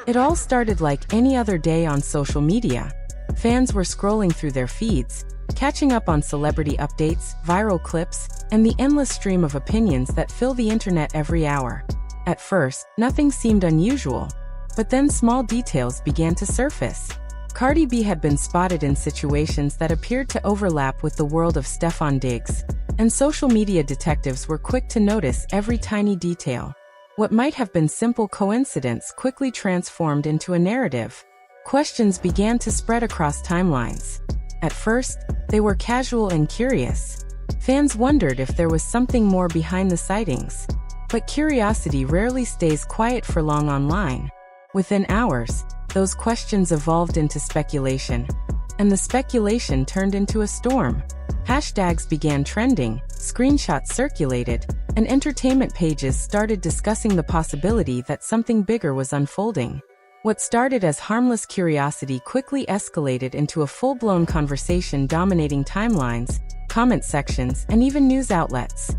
It all started like any other day on social media. Fans were scrolling through their feeds, catching up on celebrity updates, viral clips, and the endless stream of opinions that fill the internet every hour. At first, nothing seemed unusual, but then small details began to surface. Cardi B had been spotted in situations that appeared to overlap with the world of Stefon Diggs, and social media detectives were quick to notice every tiny detail. What might have been simple coincidence quickly transformed into a narrative. Questions began to spread across timelines. At first, they were casual and curious. Fans wondered if there was something more behind the sightings. But curiosity rarely stays quiet for long online. Within hours, those questions evolved into speculation. And the speculation turned into a storm. Hashtags began trending, screenshots circulated, and entertainment pages started discussing the possibility that something bigger was unfolding. What started as harmless curiosity quickly escalated into a full-blown conversation dominating timelines, comment sections, and even news outlets.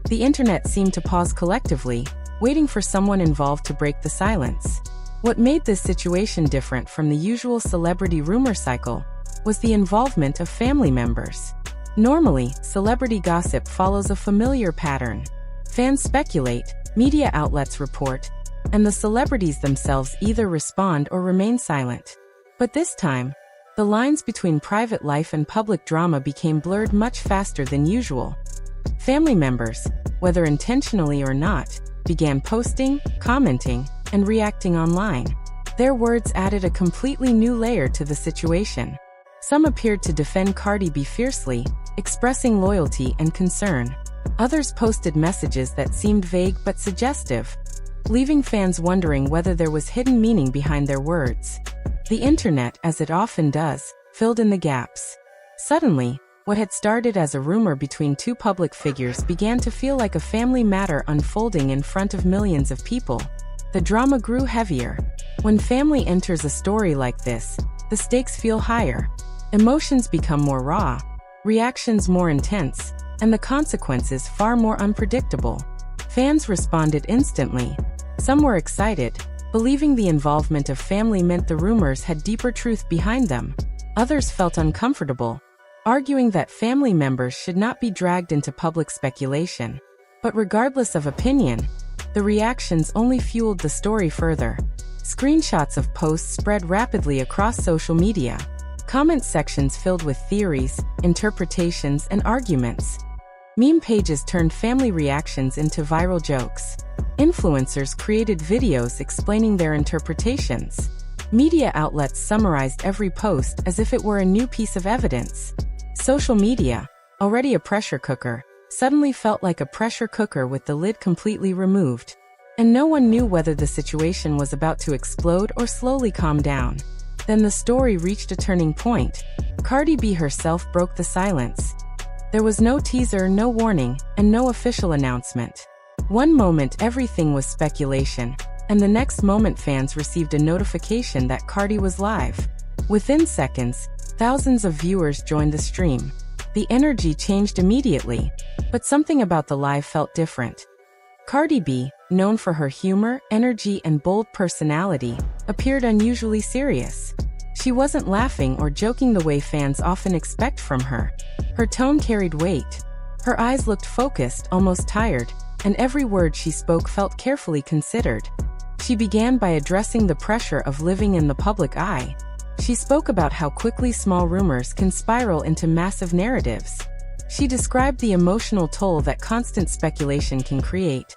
The internet seemed to pause collectively, waiting for someone involved to break the silence. What made this situation different from the usual celebrity rumor cycle was the involvement of family members. Normally, celebrity gossip follows a familiar pattern. Fans speculate, media outlets report, and the celebrities themselves either respond or remain silent. But this time, the lines between private life and public drama became blurred much faster than usual. Family members, whether intentionally or not, began posting, commenting, and reacting online. Their words added a completely new layer to the situation. Some appeared to defend Cardi B fiercely, expressing loyalty and concern. Others posted messages that seemed vague but suggestive, leaving fans wondering whether there was hidden meaning behind their words. The internet, as it often does, filled in the gaps. Suddenly, what had started as a rumor between two public figures began to feel like a family matter unfolding in front of millions of people. The drama grew heavier. When family enters a story like this, the stakes feel higher. Emotions become more raw, reactions more intense, and the consequences far more unpredictable. Fans responded instantly. Some were excited, believing the involvement of family meant the rumors had deeper truth behind them. Others felt uncomfortable, arguing that family members should not be dragged into public speculation. But regardless of opinion, the reactions only fueled the story further. Screenshots of posts spread rapidly across social media. Comment sections filled with theories, interpretations, and arguments. Meme pages turned family reactions into viral jokes. Influencers created videos explaining their interpretations. Media outlets summarized every post as if it were a new piece of evidence. Social media, already a pressure cooker, suddenly felt like a pressure cooker with the lid completely removed. And no one knew whether the situation was about to explode or slowly calm down. Then the story reached a turning point. Cardi B herself broke the silence. There was no teaser, no warning, and no official announcement. One moment everything was speculation, and the next moment fans received a notification that Cardi was live. Within seconds, thousands of viewers joined the stream. The energy changed immediately, but something about the live felt different. Cardi B, known for her humor, energy, and bold personality, appeared unusually serious. She wasn't laughing or joking the way fans often expect from her. Her tone carried weight. Her eyes looked focused, almost tired, and every word she spoke felt carefully considered. She began by addressing the pressure of living in the public eye. She spoke about how quickly small rumors can spiral into massive narratives. She described the emotional toll that constant speculation can create,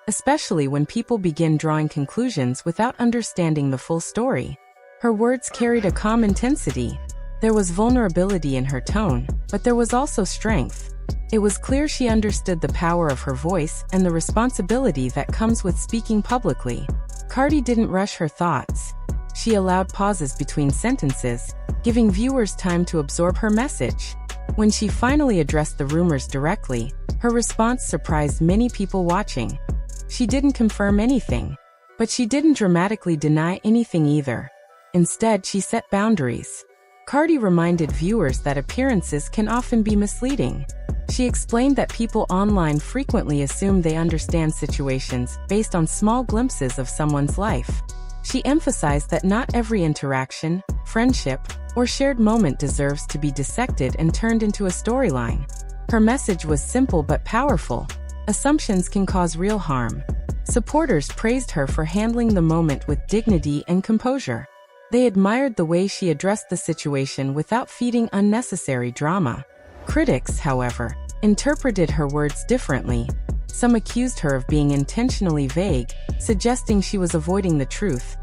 especially when people begin drawing conclusions without understanding the full story. Her words carried a calm intensity. There was vulnerability in her tone, but there was also strength. It was clear she understood the power of her voice and the responsibility that comes with speaking publicly. Cardi didn't rush her thoughts. She allowed pauses between sentences, giving viewers time to absorb her message. When she finally addressed the rumors directly, her response surprised many people watching. She didn't confirm anything, but she didn't dramatically deny anything either. Instead, she set boundaries. Cardi reminded viewers that appearances can often be misleading. She explained that people online frequently assume they understand situations based on small glimpses of someone's life. She emphasized that not every interaction, friendship, or shared moment deserves to be dissected and turned into a storyline. Her message was simple but powerful. Assumptions can cause real harm. Supporters praised her for handling the moment with dignity and composure. They admired the way she addressed the situation without feeding unnecessary drama. Critics, however, interpreted her words differently. Some accused her of being intentionally vague, suggesting she was avoiding the truth.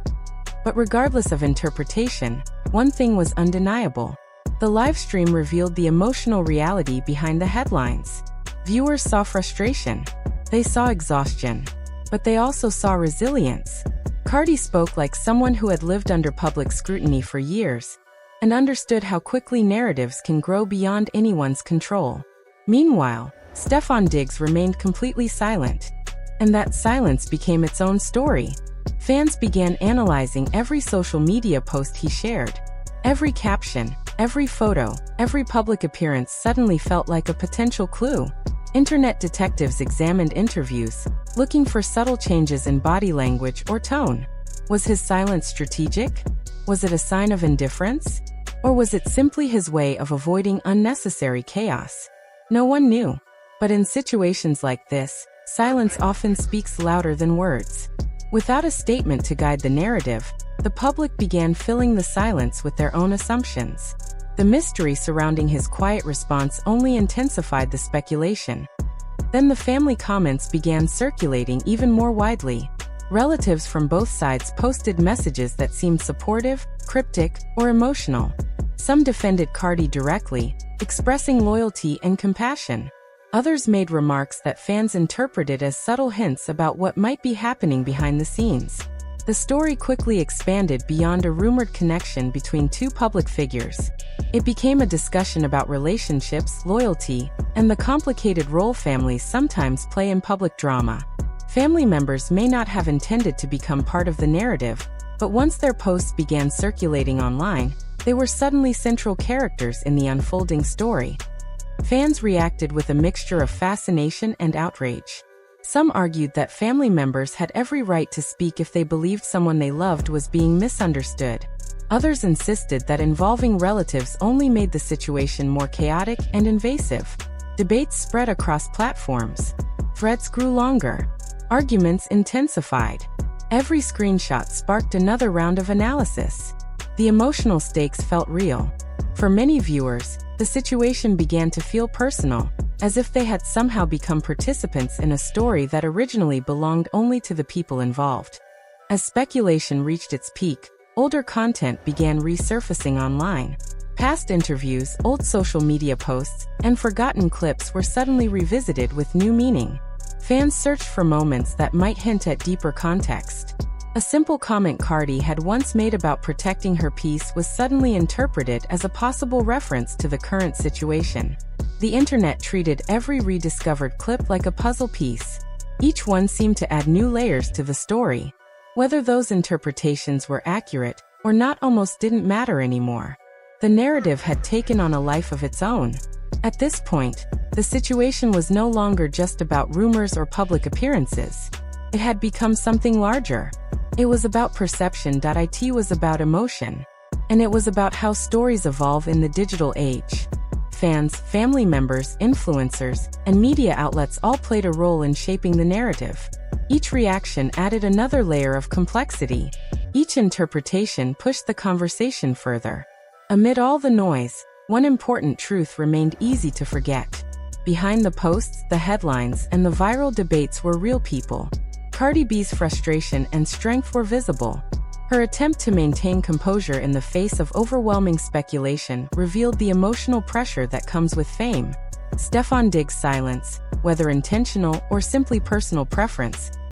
But regardless of interpretation, one thing was undeniable. The livestream revealed the emotional reality behind the headlines. Viewers saw frustration. They saw exhaustion. But they also saw resilience. Cardi spoke like someone who had lived under public scrutiny for years and understood how quickly narratives can grow beyond anyone's control. Meanwhile, Stefon Diggs remained completely silent, and that silence became its own story. Fans began analyzing every social media post he shared. Every caption, every photo, every public appearance suddenly felt like a potential clue. Internet detectives examined interviews, looking for subtle changes in body language or tone. Was his silence strategic? Was it a sign of indifference? Or was it simply his way of avoiding unnecessary chaos? No one knew. But in situations like this, silence often speaks louder than words. Without a statement to guide the narrative, the public began filling the silence with their own assumptions. The mystery surrounding his quiet response only intensified the speculation. Then the family comments began circulating even more widely. Relatives from both sides posted messages that seemed supportive, cryptic, or emotional. Some defended Cardi directly, expressing loyalty and compassion. Others made remarks that fans interpreted as subtle hints about what might be happening behind the scenes. The story quickly expanded beyond a rumored connection between two public figures. It became a discussion about relationships, loyalty, and the complicated role families sometimes play in public drama. Family members may not have intended to become part of the narrative, but once their posts began circulating online, they were suddenly central characters in the unfolding story. Fans reacted with a mixture of fascination and outrage. Some argued that family members had every right to speak if they believed someone they loved was being misunderstood. Others insisted that involving relatives only made the situation more chaotic and invasive. Debates spread across platforms. Threads grew longer. Arguments intensified. Every screenshot sparked another round of analysis. The emotional stakes felt real. For many viewers, the situation began to feel personal, as if they had somehow become participants in a story that originally belonged only to the people involved. As speculation reached its peak, older content began resurfacing online. Past interviews, old social media posts, and forgotten clips were suddenly revisited with new meaning. Fans searched for moments that might hint at deeper context. A simple comment Cardi had once made about protecting her peace was suddenly interpreted as a possible reference to the current situation. The internet treated every rediscovered clip like a puzzle piece. Each one seemed to add new layers to the story. Whether those interpretations were accurate or not almost didn't matter anymore. The narrative had taken on a life of its own. At this point, the situation was no longer just about rumors or public appearances. It had become something larger. It was about perception. It was about emotion. And it was about how stories evolve in the digital age. Fans, family members, influencers, and media outlets all played a role in shaping the narrative. Each reaction added another layer of complexity. Each interpretation pushed the conversation further. Amid all the noise, one important truth remained easy to forget. Behind the posts, the headlines, and the viral debates were real people. Cardi B's frustration and strength were visible. Her attempt to maintain composure in the face of overwhelming speculation revealed the emotional pressure that comes with fame. Stefon Diggs' silence, whether intentional or simply personal preference,